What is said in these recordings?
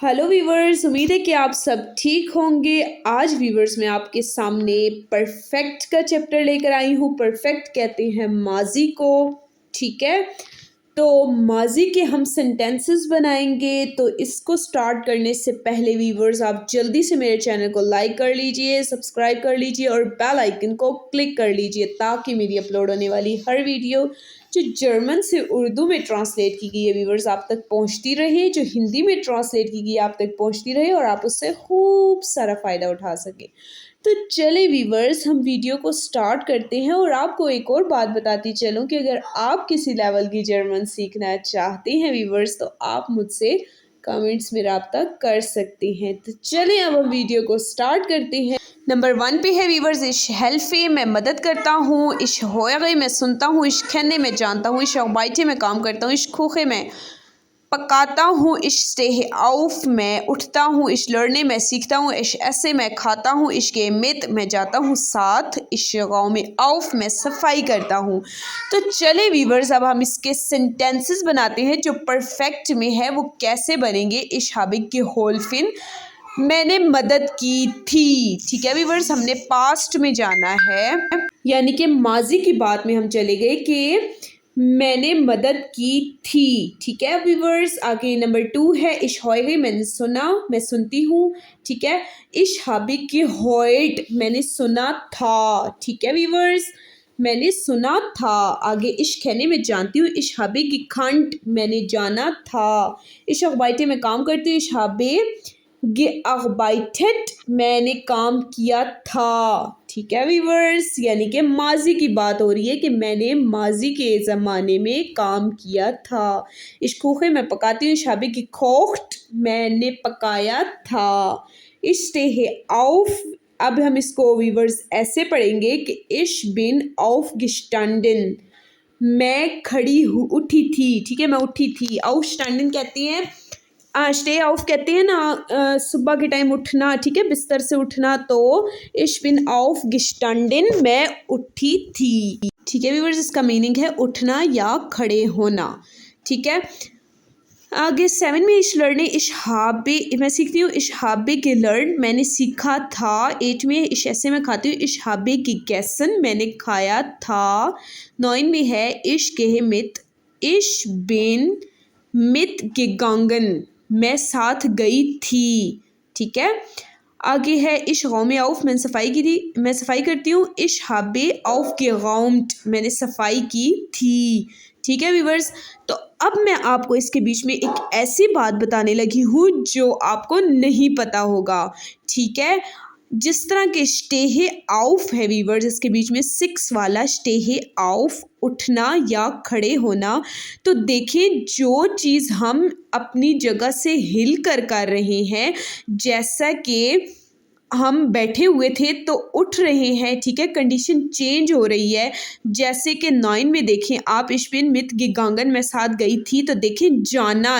Hello viewers, उम्मीद है कि आप सब ठीक होंगे। आज वीवर्स मैं आपके सामने परफेक्ट का चैप्टर लेकर आई हूँ। परफेक्ट कहते हैं माजी को, ठीक है। तो माजी के हम सेंटेंसेस बनाएंगे। तो इसको स्टार्ट करने से पहले वीवर्स आप जल्दी से मेरे चैनल को लाइक कर लीजिए, सब्सक्राइब कर लीजिए और बेल आइकन को क्लिक कर लीजिए ताकि मेरी अपलोड होने वाली हर वीडियो जो जर्मन से उर्दू में ट्रांसलेट की गई है वीवर्स आप तक पहुंचती रहे, जो हिंदी में ट्रांसलेट की गई है आप तक पहुंचती रहे और आप उससे खूब सारा फ़ायदा उठा सके। तो चले वीवर्स हम वीडियो को स्टार्ट करते हैं। और आपको एक और बात बताती चलूं कि अगर आप किसी लेवल की जर्मन सीखना चाहते हैं वीवर्स तो आप मुझसे कमेंट्स में रब्ता कर सकते हैं। तो चलें अब हम वीडियो को स्टार्ट करते हैं। नंबर 1 पे है वीवर्स इश हेल्फे, मैं मदद करता हूँ। इश होएगे, मैं सुनता हूँ। इश खेने, मैं जानता हूँ। इश अबाइटे, मैं काम करता हूँ। इश खोखे, मैं पकाता हूँ। इश स्टे आउफ, मैं उठता हूँ। इश लड़ने, मैं सीखता हूँ। इश ऐसे, मैं खाता हूँ। इश के मित, मैं जाता हूँ साथ। इश गाँव में आउफ, मैं सफाई करता हूँ। तो चले वीवर्स अब हम इसके सेंटेंसेस बनाते हैं जो परफेक्ट में है। वो कैसे बनेंगे? इश हाबिग की होल्फिन, मैंने मदद की थी। ठीक है वीवर्स, हमने पास्ट में जाना है यानी कि माजी की बात में हम चले गए कि मैंने मदद की थी। ठीक है वीवर्स, आगे नंबर 2 है इश होएगे, मैंने सुना, मैं सुनती हूँ। ठीक है, इश हाबिग की होइट, मैंने सुना था। ठीक है वीवर्स, मैंने सुना था। आगे इश कहने में जानती हूँ। इश हाबे की खंड, मैंने जाना था। इश अखबाइटे में काम करती हूँ। इश हाबे gearbeitet, मैंने काम किया था। ठीक है वीवर्स, यानी कि माजी की बात हो रही है कि मैंने माजी के ज़माने में काम किया था। इश खोखे, मैं पकाती हूँ। शाबी की खोख्ट, मैंने पकाया था। इश स्टे आउफ, अब हम इसको वीवर्स ऐसे पढ़ेंगे कि इश बिन आउफ गिस्टंडन, मैं खड़ी उठी थी। ठीक है, मैं उठी थी। आउफ स्टैंडन कहती हैं, स्टे ऑफ कहते हैं ना सुबह के टाइम उठना। ठीक है, बिस्तर से उठना। तो इश बिन ऑफ गिस्टंडिन, मैं उठी थी। ठीक है व्यूअर्स, इसका मीनिंग है उठना या खड़े होना। ठीक है, आगे 7 में इश लर्ने, इश हाबे, मैं सीखती हूँ। इश हाबे के लर्न, मैंने सीखा था। 8 में इश ऐसे में खाती हूँ। इश हाबे की गैसन, मैंने खाया था। 9 में है इश के मित, इश बिन मित gegangen, मैं साथ गई थी। ठीक है, आगे है इश गौमे आउफ, मैंने सफाई की थी, मैं सफाई करती हूँ। इश हाबे आउफ gegaumt, मैंने सफाई की थी। ठीक है व्यूवर्स, तो अब मैं आपको इसके बीच में एक ऐसी बात बताने लगी हूँ जो आपको नहीं पता होगा। ठीक है, जिस तरह के स्टेहे आउफ है वीवर्स, इसके बीच में 6 वाला स्टेहे आउफ, उठना या खड़े होना। तो देखें, जो चीज़ हम अपनी जगह से हिल कर रहे हैं, जैसा कि हम बैठे हुए थे तो उठ रहे हैं। ठीक है, कंडीशन चेंज हो रही है। जैसे कि 9 में देखें आप, इश्बिन मित gegangen, मैं साथ गई थी। तो देखें, जाना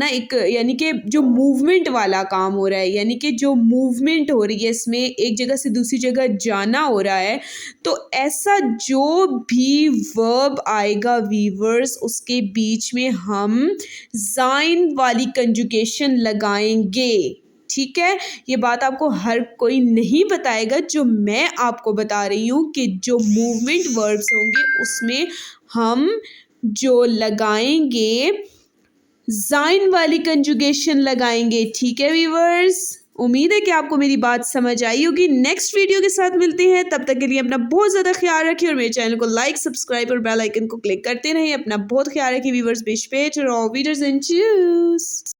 एक यानी कि जो मूवमेंट वाला काम हो रहा है, यानी कि जो मूवमेंट हो रही है इसमें, एक जगह से दूसरी जगह जाना हो रहा है। तो ऐसा जो भी वर्ब आएगा वीवर्स, उसके बीच में हम ज़ाइन वाली कंजुगेशन लगाएंगे। ठीक है, ये बात आपको हर कोई नहीं बताएगा। जो मैं आपको बता रही हूँ कि जो मूवमेंट वर्ब्स होंगे उसमें हम जो लगाएंगे ज़ाइन वाली कंजुगेशन लगाएंगे। ठीक है वीवर्स, उम्मीद है कि आपको मेरी बात समझ आई होगी। नेक्स्ट वीडियो के साथ मिलते हैं, तब तक के लिए अपना बहुत ज़्यादा ख्याल रखिए और मेरे चैनल को लाइक, सब्सक्राइब और बेल आइकन को क्लिक करते रहें। अपना बहुत ख्याल रखिए वीवर्स। बेश पेट और वीडर्स एंड चूस।